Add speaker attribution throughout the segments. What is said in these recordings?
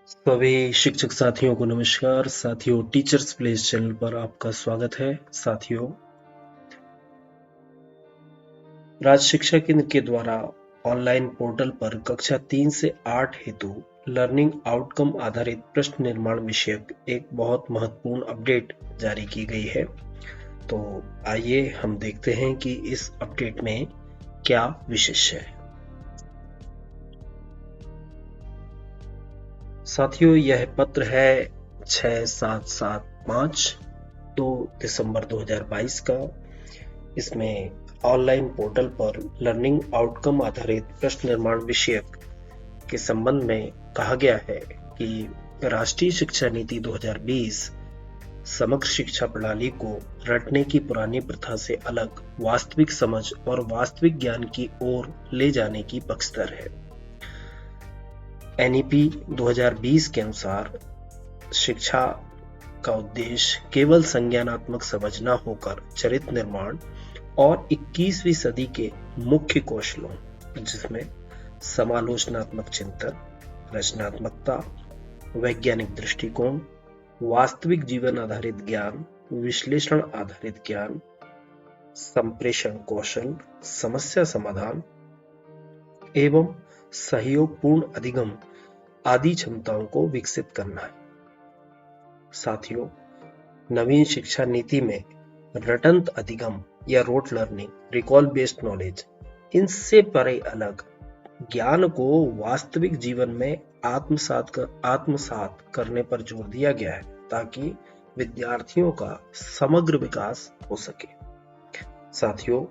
Speaker 1: सभी शिक्षक साथियों को नमस्कार। साथियों, टीचर्स प्लेस चैनल पर आपका स्वागत है। साथियों, राज्य शिक्षा केंद्र के द्वारा ऑनलाइन पोर्टल पर कक्षा 3 से 8 हेतु लर्निंग आउटकम आधारित प्रश्न निर्माण विषयक एक बहुत महत्वपूर्ण अपडेट जारी की गई है। तो आइए हम देखते हैं कि इस अपडेट में क्या विशेष है। साथियों, यह पत्र है 6775 2 दिसंबर 2022 का। इसमें ऑनलाइन पोर्टल पर लर्निंग आउटकम आधारित प्रश्न निर्माण विषयक के संबंध में कहा गया है कि राष्ट्रीय शिक्षा नीति 2020 समग्र शिक्षा प्रणाली को रटने की पुरानी प्रथा से अलग वास्तविक समझ और वास्तविक ज्ञान की ओर ले जाने की पक्षधर है। एनईपी 2020 के अनुसार शिक्षा का उद्देश्य केवल संज्ञानात्मक समझ न होकर चरित्र निर्माण और 21वीं सदी के मुख्य कौशलों जिसमें समालोचनात्मक चिंतन, रचनात्मकता, वैज्ञानिक दृष्टिकोण, वास्तविक जीवन आधारित ज्ञान, विश्लेषण आधारित ज्ञान, संप्रेषण कौशल, समस्या समाधान एवं सहयोगपूर्ण अधिगम आदि क्षमताओं को विकसित करना है। साथियों, नवीन शिक्षा नीति में रटंत अधिगम या rote learning, recall based knowledge, इनसे परे अलग ज्ञान को वास्तविक जीवन में आत्मसात करने पर जोर दिया गया है ताकि विद्यार्थियों का समग्र विकास हो सके। साथियों,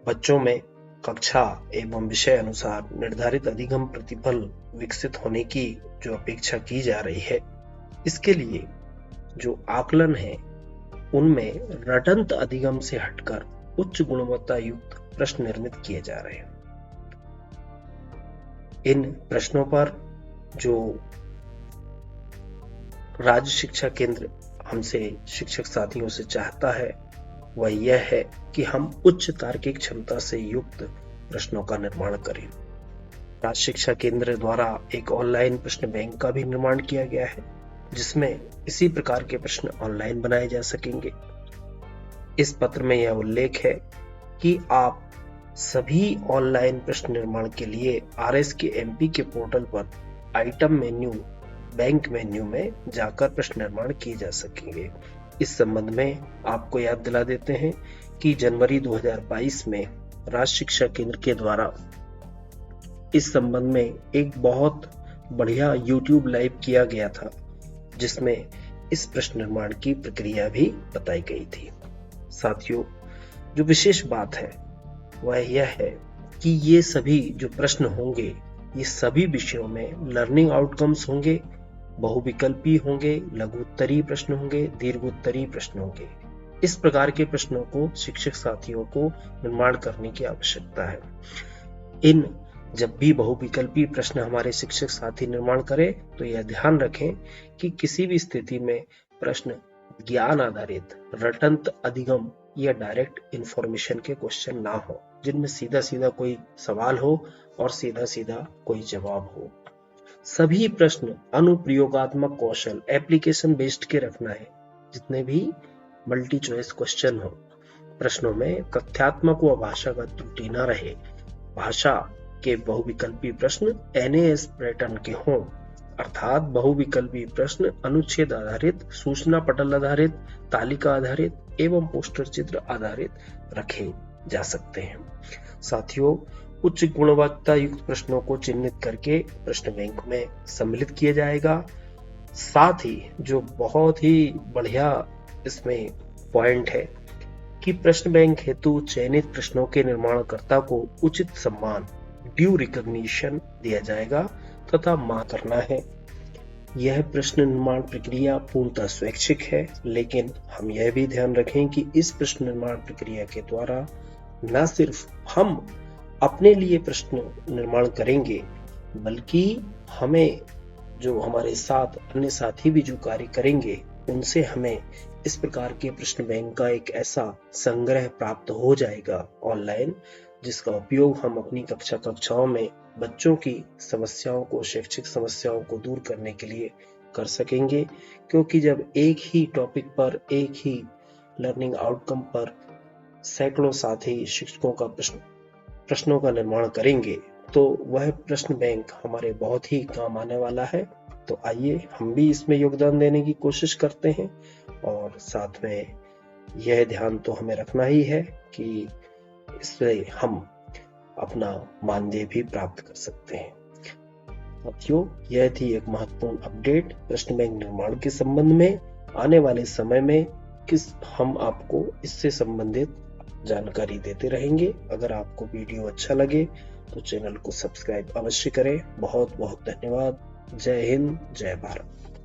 Speaker 1: बच्चों में कक्षा एवं विषय अनुसार निर्धारित अधिगम प्रतिफल विकसित होने की जो अपेक्षा की जा रही है, इसके लिए जो आकलन है उनमें रटंत अधिगम से हटकर उच्च गुणवत्ता युक्त प्रश्न निर्मित किए जा रहे हैं। इन प्रश्नों पर जो राज्य शिक्षा केंद्र हमसे शिक्षक साथियों से चाहता है वह यह है कि हम उच्च तार्किक क्षमता से युक्त प्रश्नों का निर्माण करें। राज्य शिक्षा केंद्र द्वारा एक ऑनलाइन प्रश्न बैंक का भी निर्माण किया गया है जिसमें इसी प्रकार के प्रश्न ऑनलाइन बनाए जा सकेंगे। इस पत्र में यह उल्लेख है कि आप सभी ऑनलाइन प्रश्न निर्माण के लिए RSKMP के पोर्टल पर आइटम मेन्यू, बैंक मेन्यू में जाकर प्रश्न निर्माण किए जा सकेंगे। इस संबंध में आपको याद दिला देते हैं कि जनवरी 2022 में राज्य शिक्षा केंद्र के द्वारा इस संबंध में एक बहुत बढ़िया YouTube लाइव किया गया था जिसमें इस प्रश्न निर्माण की प्रक्रिया भी बताई गई थी। साथियों, जो विशेष बात है वह यह है कि ये सभी जो प्रश्न होंगे ये सभी विषयों में लर्निंग आउटकम्स होंगे, बहुविकल्पी होंगे, लघु उत्तरीय प्रश्न होंगे, दीर्घ उत्तरीय प्रश्न होंगे। इस प्रकार के प्रश्नों को शिक्षक साथियों को निर्माण करने की आवश्यकता है। जब भी बहुविकल्पी प्रश्न हमारे शिक्षक साथी निर्माण करें तो यह ध्यान रखें कि किसी भी स्थिति में प्रश्न ज्ञान आधारित, रटंत अधिगम या डायरेक्ट इंफॉर्मेशन के क्वेश्चन ना हो जिनमें सीधा सीधा कोई सवाल हो और सीधा सीधा कोई जवाब हो। सभी प्रश्न अनुप्रयोगात्मक कौशल, एप्लीकेशन बेस्ड के रखना है। जितने भी मल्टी चॉइस क्वेश्चन हो, प्रश्नों में तथ्यात्मक व भाषागत त्रुटि न रहे। भाषा के बहुविकल्पी प्रश्न NAS पैटर्न के हों, अर्थात बहुविकल्पी प्रश्न अनुच्छेद आधारित, सूचना पटल आधारित, तालिका आधारित एवं पोस्टर चित्र आधारित रखे जा सकते हैं। साथियों, उच्च गुणवत्ता युक्त प्रश्नों को चिन्हित करके प्रश्न बैंक में सम्मिलित किया जाएगा। साथ ही जो बहुत ही बढ़िया इसमें पॉइंट है कि प्रश्न बैंक हेतु चयनित प्रश्नों के निर्माणकर्ता को उचित सम्मान, ड्यू रिकॉग्निशन दिया जाएगा तथा मां करना है। यह प्रश्न निर्माण प्रक्रिया पूर्णतः स्वैच्छिक है, लेकिन हम यह भी ध्यान रखें कि इस प्रश्न निर्माण प्रक्रिया के द्वारा न सिर्फ हम अपने लिए प्रश्न निर्माण करेंगे बल्कि हमें जो हमारे साथ अन्य साथी भी जो कार्य करेंगे उनसे हमें इस प्रकार के प्रश्न बैंक का एक ऐसा संग्रह प्राप्त हो जाएगा ऑनलाइन जिसका उपयोग हम अपनी कक्षाओं में बच्चों की समस्याओं को, शैक्षिक समस्याओं को दूर करने के लिए कर सकेंगे, क्योंकि जब एक ही टॉपिक पर, एक ही लर्निंग आउटकम पर सैकड़ों साथी शिक्षकों का प्रश्नों का निर्माण करेंगे तो वह प्रश्न बैंक हमारे बहुत ही काम आने वाला है। तो आइए हम भी इसमें योगदान देने की कोशिश करते हैं, और साथ में यह ध्यान तो हमें रखना ही है कि इससे हम अपना मानदेय भी प्राप्त कर सकते हैं। साथियों, यह थी एक महत्वपूर्ण अपडेट प्रश्न बैंक निर्माण के संबंध में। आने वाले समय में हम आपको इससे संबंधित जानकारी देते रहेंगे। अगर आपको वीडियो अच्छा लगे तो चैनल को सब्सक्राइब अवश्य करें। बहुत बहुत धन्यवाद। जय हिंद, जय भारत।